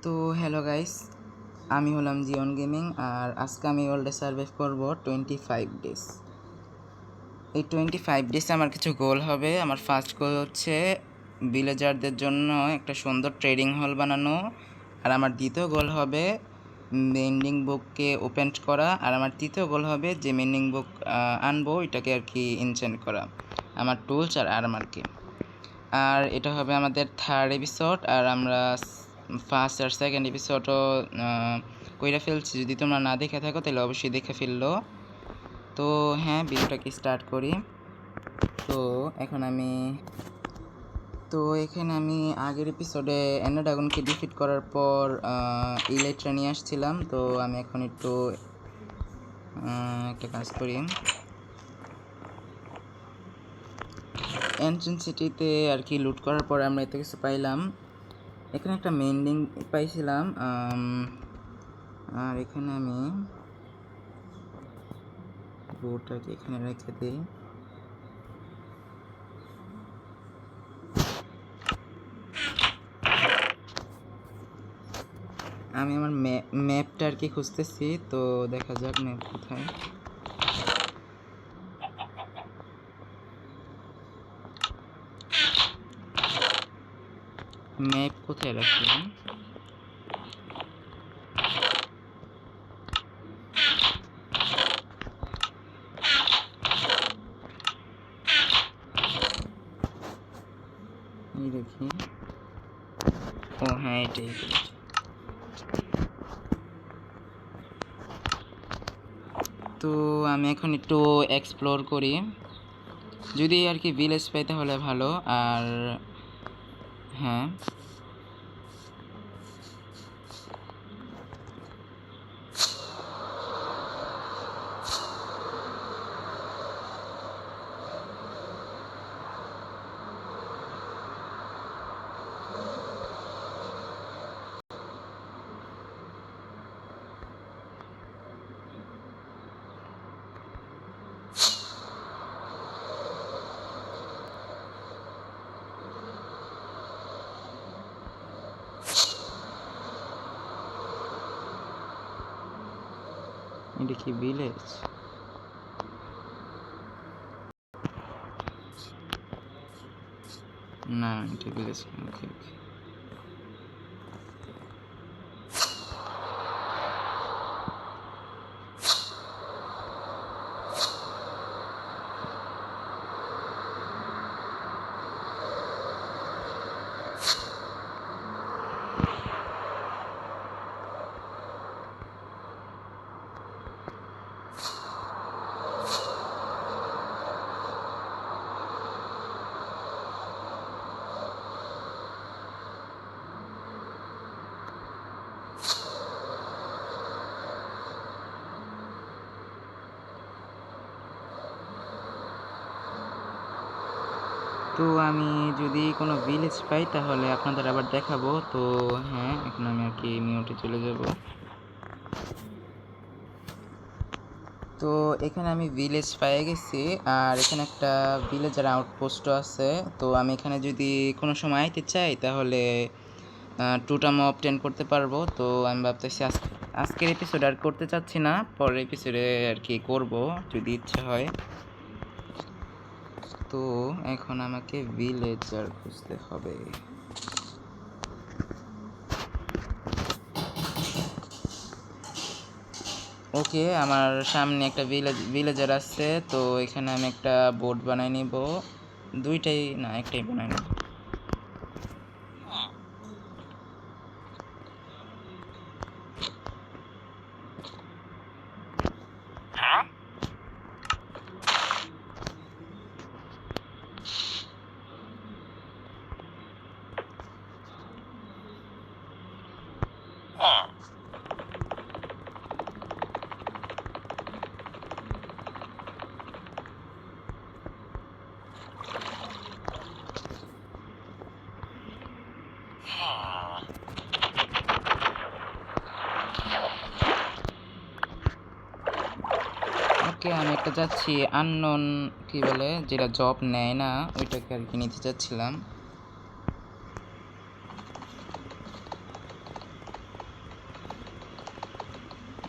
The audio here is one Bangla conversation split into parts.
তো হ্যালো গাইস, আমি হলাম জিওন গেমিং। আর আজকে আমি ওয়ার্ল্ডে সার্ভাইভ করব 25 ডেজ। এই 25 ডেজে আমার কিছু গোল হবে। আমার ফার্স্ট গোল হচ্ছে ভিলেজারদের জন্য একটা সুন্দর ট্রেডিং হল বানানো। আর আমার দ্বিতীয় গোল হবে মেন্ডিং বুককে ওপেন করা। আর আমার তৃতীয় গোল হবে যে মেন্ডিং বুক আনবো এটাকে আর কি এনচেন্ট করা, আমার টুলস আর আর্মারকে। আর এটা হবে আমাদের থার্ড এপিসোড। আর আমরা ফার্স্ট আর সেকেন্ড এপিসোডও কইরা ফেলছি। যদি তোমরা না দেখে থাকো তাহলে অবশ্যই দেখে ফেললো। তো হ্যাঁ, ভিডিওটাকে স্টার্ট করি। তো এখন এখানে আমি আগের এপিসোডে এন্ডার ড্রাগনকে ডিফিট করার পর ইলেকট্রা নিয়ে আসছিলাম। তো আমি এখন একটু একটা কাজ করি। এন্ট্রেন্স সিটিতে আর কি লুট করার পর আমরা এত কিছু পাইলাম। এখানে একটা মেন্ডিং পাইছিলাম। আর এখানে আমি বোটাকে এখানে রেখে দিই। আমি আমার ম্যাপটা আর কি খুঁজতেছি, তো দেখা যাক ম্যাপ কোথায়। ম্যাপ কোথায় রাখলাম? এই দেখি। ও হ্যাঁ, এটাই। তো আমি এখন একটু এক্সপ্লোর করি, যদি আর কি ভিলেজ পাই তাহলে ভালো। আর হ্যাঁ, এটা কি ভিলেজ? না, এটা ভিলেজ না। ওকে ওকে। তো আমি যদি কোনো ভিলেজ পাই তাহলে আপনাদের আবার দেখাবো। তো হ্যাঁ, এখন আমি আর কি মিউটে চলে যাব। তো এখানে আমি ভিলেজ পেয়ে গেছি। আর এখানে একটা ভিলেজের আউটপোস্টও আছে। তো আমি এখানে যদি কোনো সময় আইতে চাই তাহলে টুটামো অবটেন করতে পারবো। তো আমি ভাবতেছি আজকের এপিসোড আর করতে চাচ্ছি না, পরের এপিসোডে আর কি করব যদি ইচ্ছা হয়। তো এখন আমাকে ভিলেজার খুঁজতে হবে। ওকে, আমার সামনে একটা ভিলেজার আছে। তো এখানে আমি একটা বোট বানাই নিব। দুইটাই না, একটাই বানাই নিব। ওকে, আমি একটা যাচ্ছি আননোন কি বলে, যেটা জব নেয় না, ওইটাকে আর কি নিতে চাচ্ছিলাম।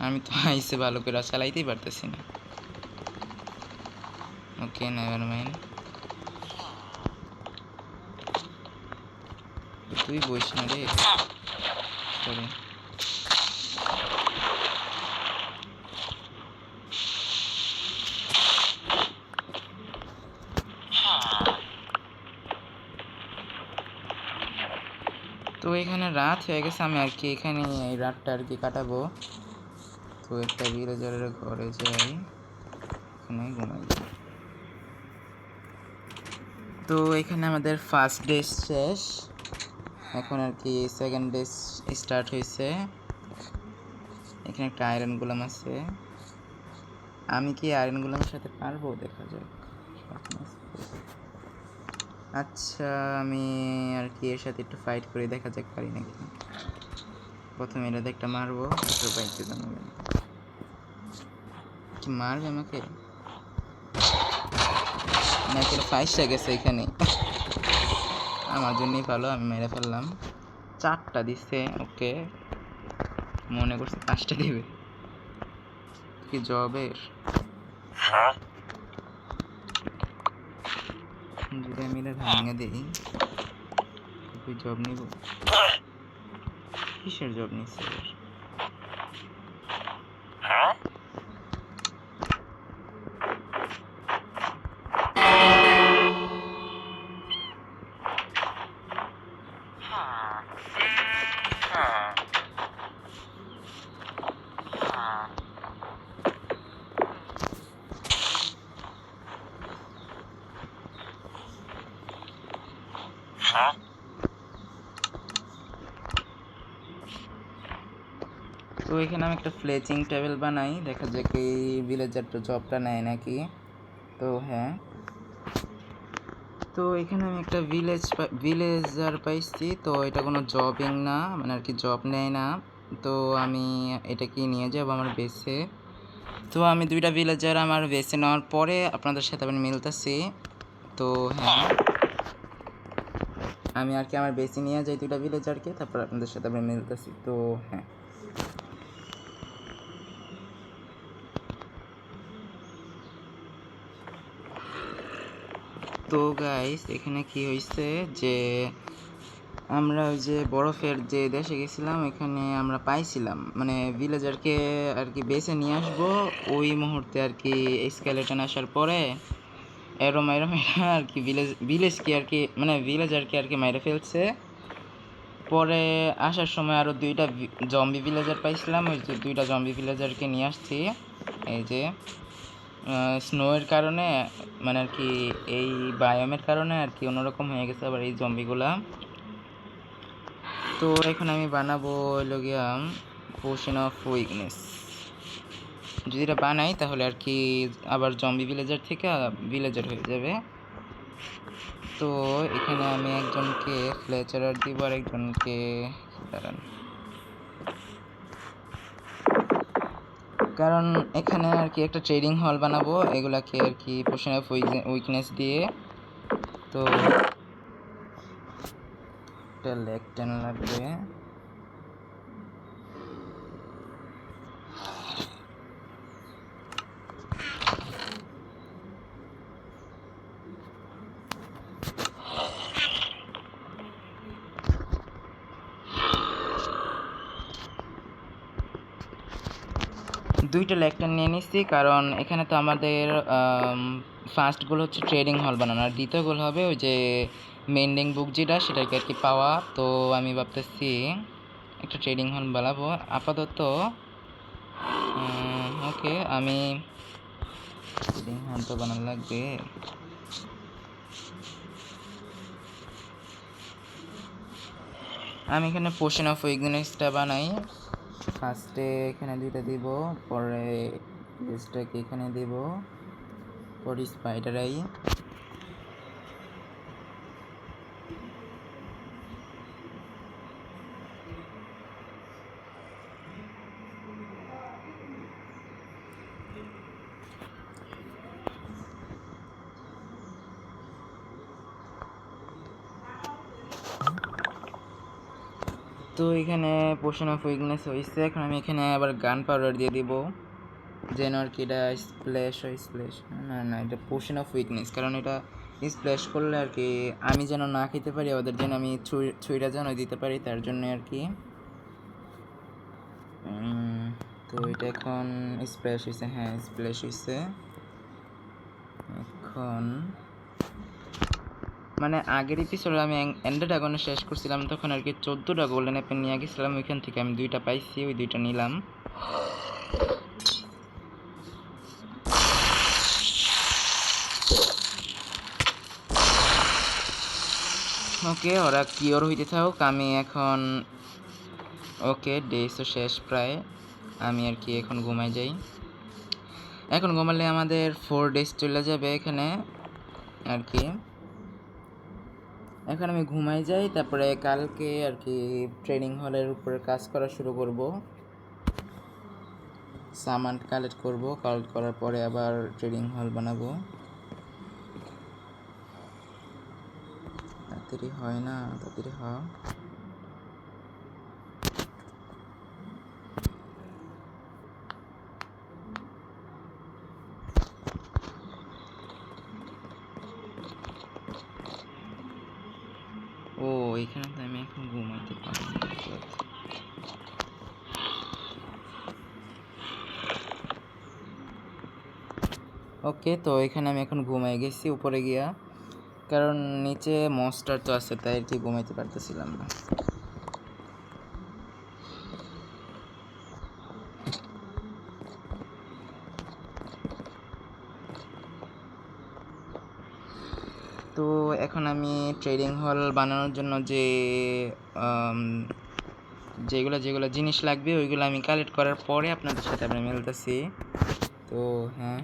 আমি তো আইসে ভালো করে চালাইতেই পারতেছি না। ওকে, নেভার মাইন্ড। তুই বইস না রে, সরি। তো এখানে রাত হয়ে গেছে, আমি আর কি এখানে এই রাতটা আর কি কাটাবো। তো একটা ভিলেজারের ঘরে যাই, এখানে ঘুমাই। তো এখানে আমাদের ফার্স্ট ডে শেষ, এখন আর কি সেকেন্ড ডে স্টার্ট হয়েছে। এখানে একটা আয়রন গোলাম আছে, আমি কি আয়রন গোলামের সাথে পারবো? দেখা যাক। আচ্ছা, আমি আর কি এর সাথে একটু ফাইট করে দেখা যাক পারি নাকি। প্রথমে এটাতে একটা মারবো, বাইতে জানাবেন কি মারবে আমাকে না, কেন ফাইসা গেছে এখানে। আমার জন্যই ভালো, আমি মেরে ফেললাম। 4টা দিচ্ছে, ওকে। মনে করছে 5টা দিবে, কি জবের। যদি আমি এটা ভাঙে দিই, তুই জব নিব? কিসের জব নিচ্ছে? তো এখানে আমি একটা ফ্লেচিং টেবিল বানাই, দেখা যাক এই ভিলেজারটা জবটা নেয় নাকি। তো হ্যাঁ, তো এখানে আমি একটা ভিলেজার পাইছি। তো এটা কোনো জবিং না, মানে আর কি জব নেয় না। তো আমি এটা কি নিয়ে যাবো আমার বেসে। তো আমি 2টা ভিলেজার আমার বেসে নেওয়ার পরে আপনাদের সাথে আমি মিলতেছি। তো হ্যাঁ, আমি আর কি আমার বেসে নিয়ে যাই 2টা ভিলেজারকে, তারপর আপনাদের সাথে আমি মিলতেছি। তো হ্যাঁ, তো গাইস এখানে কি হয়েছে যে আমরা ওই যে বরফের যে দেশে গেছিলাম, এখানে আমরা পাইছিলাম মানে ভিলেজারকে আর কি বেছে নিয়ে আসবো। ওই মুহূর্তে আর কি স্কেলেটন আসার পরে এরো মাইরা মাইরা আর কি ভিলেজকে আর কি মানে ভিলেজারকে আর কি মাইরা ফেলছে। পরে আসার সময় আরও 2টা জম্বি ভিলেজার পাইছিলাম, ওই যে 2টা জম্বি ভিলেজারকে নিয়ে আসছি। এই যে স্নোয়ের কারণে মানে আর কি এই বায়োমের কারণে আর কি অন্যরকম হয়ে গেছে আবার এই জম্বিগুলা। তো এখন আমি বানাবো হইল গিয়া পোশন অফ উইকনেস। যদি এটা বানাই তাহলে আর কি আবার জম্বি ভিলেজার থেকে ভিলেজার হয়ে যাবে। তো এখানে আমি একজনকে ফ্লেচারার দিব আর একজনকে দাঁড়ান, কারণ এখানে আর কি একটা ট্রেডিং হল বানাবো এগুলাকে আর কি পোশন অফ উইকনেস দিয়ে। তো একটা লেকটেন লাগবে। দুইটা লেকটেন নিয়ে নিচ্ছি, কারণ এখানে তো আমাদের ফার্স্ট গোল হচ্ছে ট্রেডিং হল বানানো, আর দ্বিতীয় গোল হবে ওই যে মেন্ডিং বুক যেটা সেটাকে আর কি পাওয়া। তো আমি ভাবতেছি একটা ট্রেডিং হল বানাবো আপাতত। ওকে, আমি ট্রেডিং হল তো বানানো লাগবে। আমি এখানে পোশন অফ উইকনেসটা বানাই। ফার্স্টে এখানে 2টা দিব, পরে লেজটাকে এখানে দিব, পরে স্পাইডার আই। তো এখানে পোশন অফ উইকনেস হয়েছে। এখন আমি এখানে আবার গান পাউডার দিয়ে দিব যেন আর কি এটা স্প্ল্যাশ না এটা পোশন অফ উইকনেস, কারণ এটা স্প্ল্যাশ করলে আর কি আমি যেন না খেতে পারি, ওদের যেন আমি ছুঁইটা যেন দিতে পারি, তার জন্য আর কি। তো এটা এখন স্প্ল্যাশ হয়েছে, হ্যাঁ স্প্ল্যাশ হয়েছে। এখন মানে আগের এপিসোডে আমি এন্ডেড ড্রাগনে শেষ করছিলাম, তখন আর কি 14টা গোল্ডেন অ্যাপেল নিয়ে গেছিলাম, ওইখান থেকে আমি 2টা পাইছি, ওই 2টা নিলাম। ওকে, ওরা কিওর হইতে থাকুক, আমি এখন ওকে ডেসও শেষ প্রায়, আমি আর কি এখন ঘুমাই যাই। এখন ঘুমালে আমাদের 4 ডেজ চলে যাবে এখানে আর কি। এখন আমি ঘুমাই যাই, তারপরে কালকে আর কি ট্রেনিং হলের উপরে কাজ করা শুরু করব, সামান কালেক্ট করার পরে আবার ট্রেনিং হল বানাবো। তাড়াতাড়ি হয় না, তাড়াতাড়ি হয়। ও এখানে তো আমি এখন ঘুমাইতে পারি না। ওকে, তো এখানে আমি এখন ঘুমাই গেছি উপরে গিয়া, কারণ নিচে মনস্টার তো আছে, তাই আর কি ঘুমাইতে পারতেছিলাম না। তো এখন আমি ট্রেডিং হল বানানোর জন্য যেগুলো জিনিস লাগবে ওইগুলো আমি কালেক্ট করার পরে আপনাদের সাথে আমরা মিলতেছি। তো হ্যাঁ,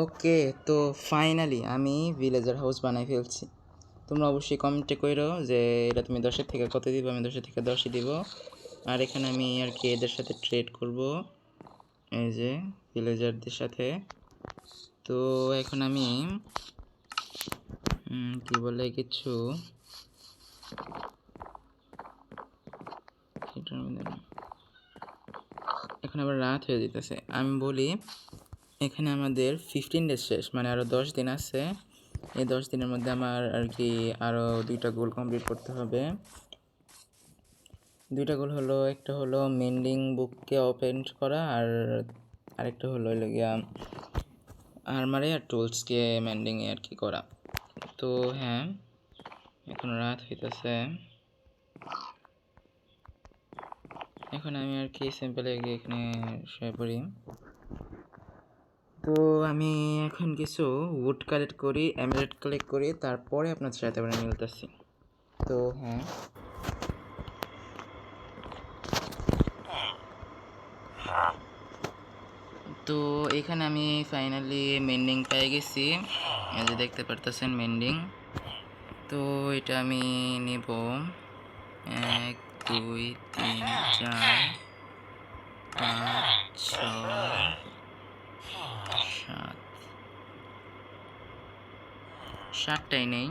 ওকে, তো ফাইনালি আমি ভিলেজার হাউস বানাই ফেলছি। তোমরা অবশ্যই কমেন্টে কইরো যে এটা তুমি 10-এর থেকে কত দিব, আমি 10-এর থেকে 10ই দিব। আর এখানে আমি আর কি এদের সাথে ট্রেড করব, এই যে ভিলেজারদের সাথে। তো এখন আমি কি বলে কিছু এখন আবার রাত হয়ে যেতেছে, আমি বলি এখানে আমাদের 15 ডেজ শেষ, মানে আরও 10 দিন আছে। এই 10 দিনের মধ্যে আমার আর কি আরও 2টা গোল কমপ্লিট করতে হবে। 2টা গোল হলো, একটা হলো মেন্ডিং বুককে ওপেন করা, আর আরেকটা হলো গিয়া আর্মারে আর টুলসকে মেন্ডিংয়ে আর কি করা। তো হ্যাঁ, এখন রাত হইতেছে, এখন আমি আর কি সিম্পল এখানে শুয়ে পড়ি। তো আমি এখন কিছু উড কালেক্ট করি, এমরাল্ড কালেক্ট করি, তারপরে আপনাদের সাথে আমরা মিলতেছি। তো হ্যাঁ, তো এখানে আমি ফাইনালি মেন্ডিং পেয়ে গেছি, এই যে দেখতে পারতেছেন মেন্ডিং। তো এটা আমি নিব 1 2 3 4 5 6 7 7টাই নেই।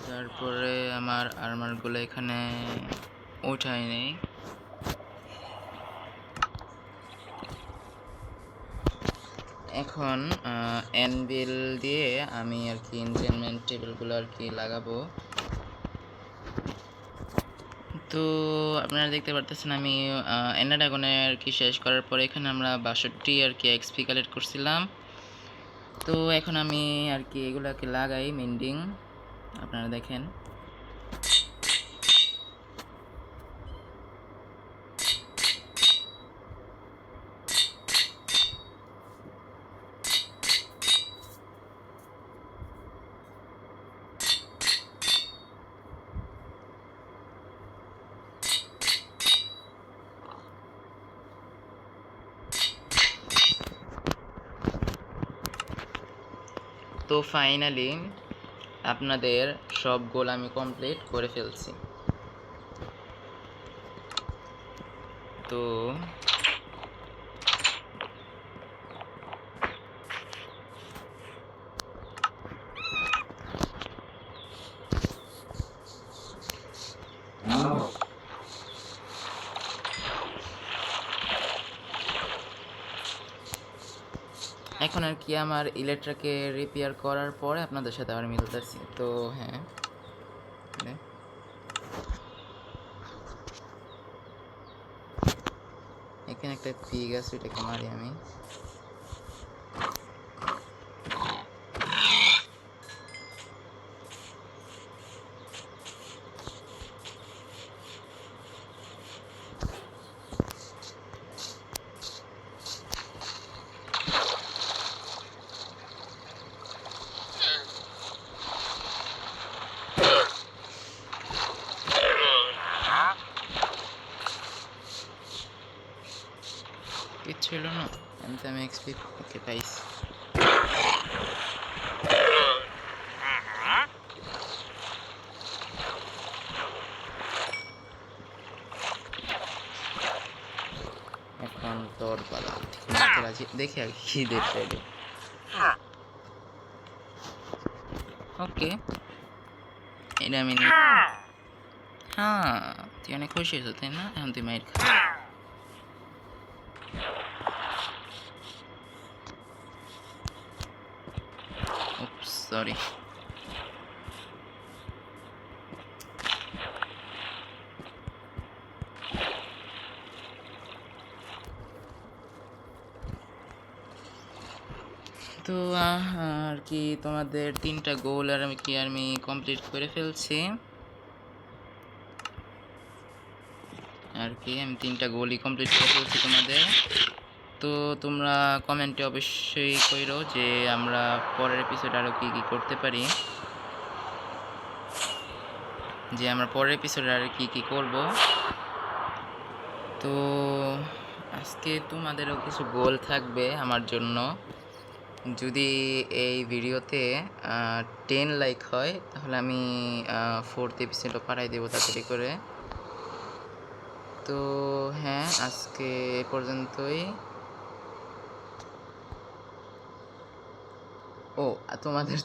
তারপরে আমার আর্মারগুলো এখানে উঠাই নেই। এখন অ্যানভিল দিয়ে আমি আর কি এনচেন্টমেন্ট টেবিলগুলো আর কি লাগাবো। তো আপনারা দেখতে পারতেছেন আমি এন্ডার ড্রাগনে আর কি শেষ করার পরে এখানে আমরা 62 আর কি এক্সপি কালেক্ট করছিলাম। তো এখন আমি আর কি এগুলাকে লাগাই মেন্ডিং, আপনারা দেখেন। তো ফাইনালি আপনাদের সব গোল আমি কমপ্লিট করে ফেলছি। তো এখন আর কি আমার ইলেকট্রাকে রিপেয়ার করার পরে আপনাদের সাথে আবার মিলতেছি। তো হ্যাঁ, এখানে একটা পিগ আছে, এটাকে মারি আমি। কিচ্ছু হলো না, আমি এক্সপি ওকে পাইছি। এখন তোর পালা, দেখি আর কি দেখতে। ওকে, এটা আমি হ্যাঁ, তুই অনেক খুশি হয়েছো তাই না? এখন তুই মাইর খা। সরি। তো আর কি তোমাদের 3টা গোল আর আমি কমপ্লিট করে ফেলছি। আর কি আমি 3টা গোলই কমপ্লিট করে ফেলছি তোমাদের। তো তোমরা কমেন্টে অবশ্যই কইরো যে আমরা পরের এপিসোড আরও কী কী করতে পারি, আর কি করব। তো আজকে তোমাদেরও কিছু গোল থাকবে আমার জন্য। যদি এই ভিডিওতে 10 লাইক হয় তাহলে আমি 4th এপিসোডও পাঠাই দেবো তাড়াতাড়ি করে। তো হ্যাঁ, আজকে এ পর্যন্তই। ও, তোমাদের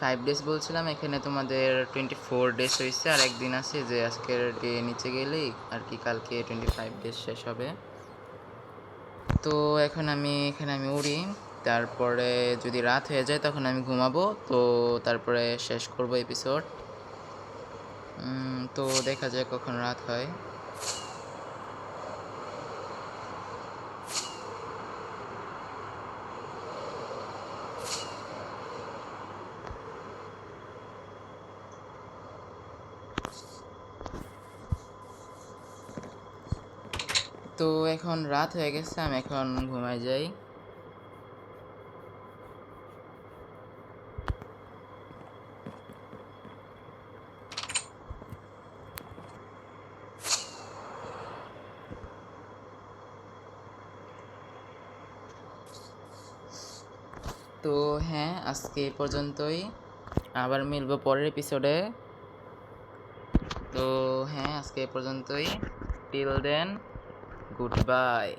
25 ডেজ বলছিলাম, এখানে তোমাদের 24 ডেজ হয়েছে। আর একদিন আছে যে আজকের নিচে গেলেই আর কি কালকে 25 ডেজ শেষ হবে। তো এখন এখানে আমি উড়ি, তারপরে যদি রাত হয়ে যায় তখন আমি ঘুমাবো। তো তারপরে শেষ করব এপিসোড। তো দেখা যায় কখন রাত হয়। তো এখন রাত হয়ে গেছে, আমি এখন ঘুমাই যাই। তো হ্যাঁ, আজকে এই পর্যন্তই, আবার মিলবো পরের এপিসোডে। তো হ্যাঁ, আজকে এই পর্যন্তই। Till then, good by.